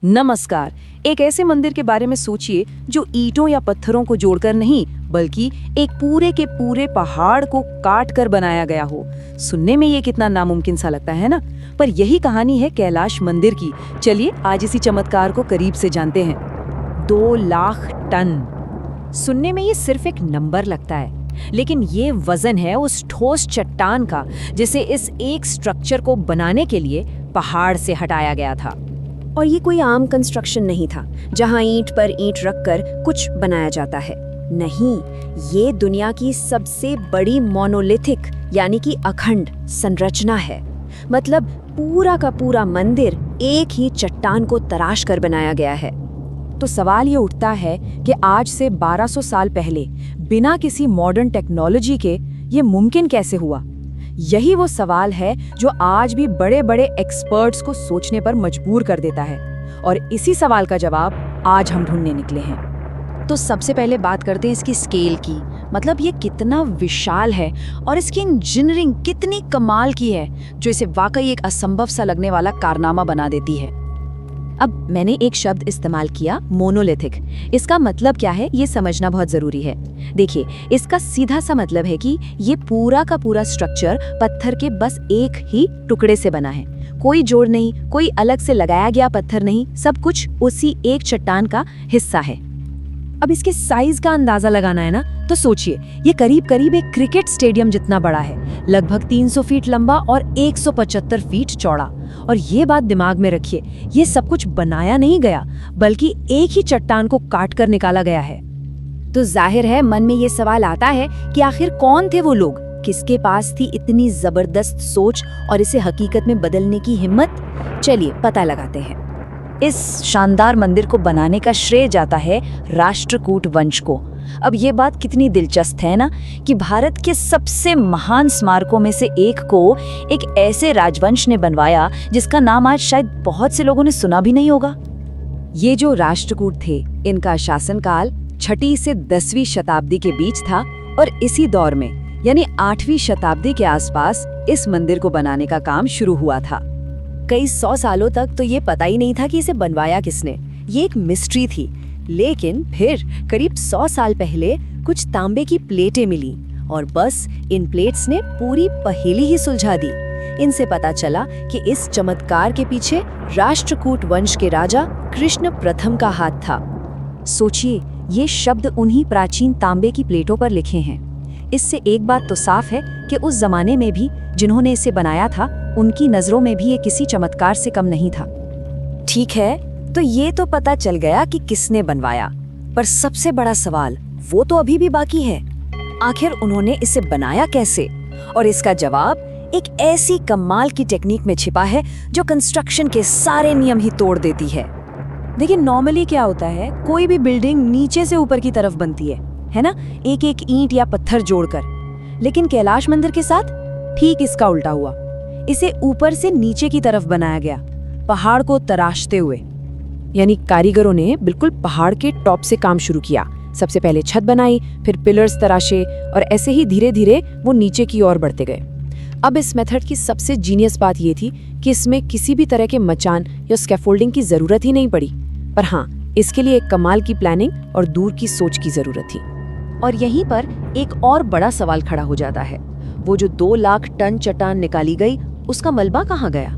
नमस्कार। एक ऐसे मंदिर के बारे में सोचिए जो ईंटों या पत्थरों को जोड़कर नहीं बल्कि एक पूरे के पूरे पहाड़ को काट कर बनाया गया हो। सुनने में ये कितना नामुमकिन सा लगता है ना, पर यही कहानी है कैलाश मंदिर की। चलिए आज इसी चमत्कार को करीब से जानते हैं। 2 लाख टन। सुनने में ये सिर्फ एक नंबर लगता है, लेकिन ये वजन है उस ठोस चट्टान का जिसे इस एक स्ट्रक्चर को बनाने के लिए पहाड़ से हटाया गया था। और ये कोई आम कंस्ट्रक्शन नहीं था जहां ईंट पर ईंट रखकर कुछ बनाया जाता है। नहीं, ये दुनिया की सबसे बड़ी मोनोलिथिक यानी कि अखंड संरचना है। मतलब पूरा का पूरा मंदिर एक ही चट्टान को तराश कर बनाया गया है। तो सवाल ये उठता है कि आज से 1200 साल पहले बिना किसी मॉडर्न टेक्नोलॉजी के ये मुमकिन कैसे हुआ? यही वो सवाल है जो आज भी बड़े बड़े एक्सपर्ट्स को सोचने पर मजबूर कर देता है, और इसी सवाल का जवाब आज हम ढूंढने निकले हैं। तो सबसे पहले बात करते हैं इसकी स्केल की। मतलब ये कितना विशाल है और इसकी इंजीनियरिंग कितनी कमाल की है जो इसे वाकई एक असंभव सा लगने वाला कारनामा बना देती है। अब मैंने एक शब्द इस्तेमाल किया, मोनोलिथिक। इसका मतलब क्या है ये समझना बहुत जरूरी है। देखिए, इसका सीधा सा मतलब है कि ये पूरा का पूरा स्ट्रक्चर पत्थर के बस एक ही टुकड़े से बना है। कोई जोड़ नहीं, कोई अलग से लगाया गया पत्थर नहीं, सब कुछ उसी एक चट्टान का हिस्सा है। अब इसके साइज का अंदाजा लगाना है ना, तो सोचिए ये करीब करीब एक क्रिकेट स्टेडियम जितना बड़ा है, लगभग 300 फीट लंबा और 175 फीट चौड़ा। और ये बात दिमाग में रखिए, ये सब कुछ बनाया नहीं गया बल्कि एक ही चट्टान को काट कर निकाला गया है। तो जाहिर है मन में ये सवाल आता है कि आखिर कौन थे वो लोग, किसके पास थी इतनी जबरदस्त सोच और इसे हकीकत में बदलने की हिम्मत। चलिए पता लगाते हैं। इस शानदार मंदिर को बनाने का श्रेय जाता है राष्ट्रकूट वंश को। अब ये बात कितनी दिलचस्प है ना कि भारत के सबसे महान स्मारकों में से एक को एक ऐसे राजवंश ने बनवाया जिसका नाम आज शायद बहुत से लोगों ने सुना भी नहीं होगा। ये जो राष्ट्रकूट थे, इनका शासनकाल 6वीं से 10वीं शताब्दी के बीच था, और इसी दौर में यानी 8वीं शताब्दी के आसपास इस मंदिर को बनाने का काम शुरू हुआ था। कई 100 सालों तक तो ये पता ही नहीं था कि इसे बनवाया किसने। ये एक मिस्ट्री थी। लेकिन फिर करीब 100 साल पहले कुछ तांबे की प्लेटें मिली और बस इन प्लेट्स ने पूरी पहेली ही सुलझा दी। इनसे पता चला कि इस चमत्कार के पीछे राष्ट्रकूट वंश के राजा कृष्ण प्रथम का हाथ था। सोचिए, ये शब्द उन्हीं प्राचीन तांबे की प्लेटों पर लिखे हैं। इससे एक बात तो साफ है कि उस जमाने में भी जिन्होंने इसे बनाया था, उनकी नजरों में भी ये किसी चमत्कार से कम नहीं था। ठीक है, तो ये तो पता चल गया कि किसने बनवाया, पर सबसे बड़ा सवाल वो तो अभी भी बाकी है। आखिर उन्होंने इसे बनाया कैसे? और इसका जवाब एक ऐसी कमाल की टेक्निक में छिपा है जो कंस्ट्रक्शन के सारे नियम ही तोड़ देती है। देखिए, नॉर्मली क्या होता है, कोई भी बिल्डिंग नीचे से ऊपर की तरफ बनती है ना, एक एक ईंट या पत्थर जोड़कर। लेकिन कैलाश मंदिर के साथ ठीक इसका उल्टा हुआ। इसे ऊपर से नीचे की तरफ बनाया गया, पहाड़ को तराशते हुए। यानी कारीगरों ने बिल्कुल पहाड़ के टॉप से काम शुरू किया। सबसे पहले छत बनाई, फिर पिलर्स तराशे, और ऐसे ही धीरे धीरे वो नीचे की ओर बढ़ते गए। अब इस मेथड की सबसे जीनियस बात ये थी कि इसमें किसी भी तरह के मचान या स्कैफोल्डिंग की जरूरत ही नहीं पड़ी। पर हाँ, इसके लिए एक कमाल की प्लानिंग और दूर की सोच की जरूरत थी। और यहीं पर एक और बड़ा सवाल खड़ा हो जाता है, वो जो 2 लाख टन चट्टान निकाली गई, उसका मलबा कहाँ गया?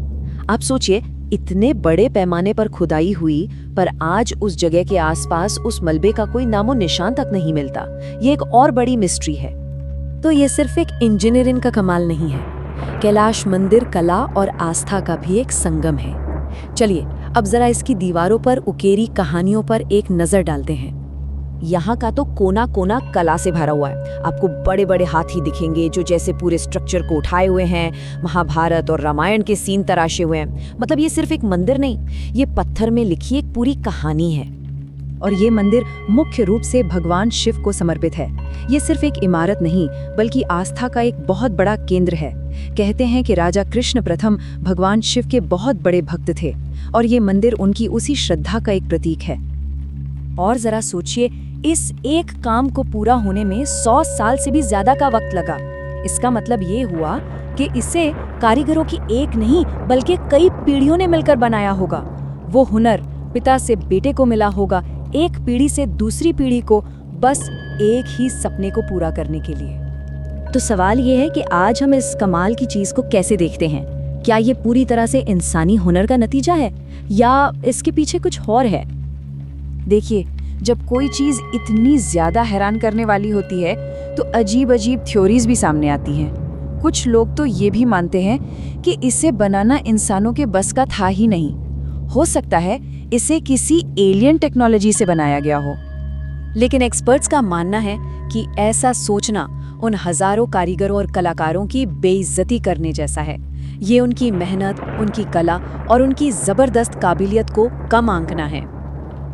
आप सोचिए, इतने बड़े पैमाने पर खुदाई हुई, पर आज उस जगह के आसपास उस मलबे का कोई नामो निशान तक नहीं मिलता। ये एक और बड़ी मिस्ट्री है। तो ये सिर्फ एक इंजीनियरिंग का कमाल नहीं है, कैलाश मंदिर कला और आस्था का भी एक संगम है। चलिए अब जरा इसकी दीवारों पर उकेरी कहानियों पर एक नजर डालते हैं। यहाँ का तो कोना कोना कला से भरा हुआ है। आपको बड़े बड़े हाथी दिखेंगे जो जैसे पूरे स्ट्रक्चर को उठाए हुए हैं, महाभारत और रामायण के सीन तराशे हुए हैं। मतलब ये सिर्फ एक मंदिर नहीं, ये पत्थर में लिखी एक पूरी कहानी है। और ये मंदिर मुख्य रूप से भगवान शिव को समर्पित है। ये सिर्फ एक इमारत नहीं बल्कि आस्था का एक बहुत बड़ा केंद्र है। कहते हैं कि राजा कृष्ण प्रथम भगवान शिव के बहुत बड़े भक्त थे, और ये मंदिर उनकी उसी श्रद्धा का एक प्रतीक है। और जरा सोचिए, इस एक काम को पूरा होने में 100 साल से भी ज्यादा का वक्त लगा। इसका मतलब ये हुआ कि इसे कारीगरों की एक नहीं बल्कि कई पीढ़ियों ने मिलकर बनाया होगा। वो हुनर, पिता से बेटे को मिला होगा, एक पीढ़ी से दूसरी पीढ़ी को, बस एक ही सपने को पूरा करने के लिए। तो सवाल ये है कि आज हम इस कमाल की चीज को कैसे देखते हैं? क्या ये पूरी तरह से इंसानी हुनर का नतीजा है या इसके पीछे कुछ और है? देखिए, जब कोई चीज इतनी ज्यादा हैरान करने वाली होती है तो अजीब अजीब थ्योरीज भी सामने आती हैं। कुछ लोग तो ये भी मानते हैं कि इसे बनाना इंसानों के बस का था ही नहीं। हो सकता है इसे किसी एलियन टेक्नोलॉजी से बनाया गया हो। लेकिन एक्सपर्ट्स का मानना है कि ऐसा सोचना उन हजारों कारीगरों और कलाकारों की बेइज्जती करने जैसा है। ये उनकी मेहनत, उनकी कला और उनकी जबरदस्त काबिलियत को कम आंकना है।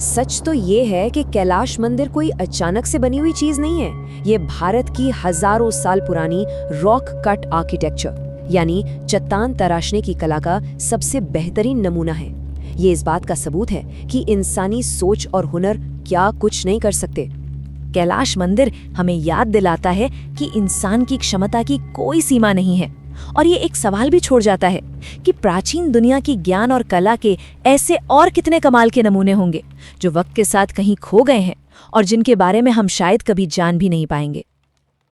सच तो ये है कि कैलाश मंदिर कोई अचानक से बनी हुई चीज नहीं है। ये भारत की हजारों साल पुरानी रॉक कट आर्किटेक्चर यानी चट्टान तराशने की कला का सबसे बेहतरीन नमूना है। ये इस बात का सबूत है कि इंसानी सोच और हुनर क्या कुछ नहीं कर सकते। कैलाश मंदिर हमें याद दिलाता है कि इंसान की क्षमता की कोई सीमा नहीं है। और ये एक सवाल भी छोड़ जाता है कि प्राचीन दुनिया की ज्ञान और कला के ऐसे और कितने कमाल के नमूने होंगे जो वक्त के साथ कहीं खो गए हैं और जिनके बारे में हम शायद कभी जान भी नहीं पाएंगे।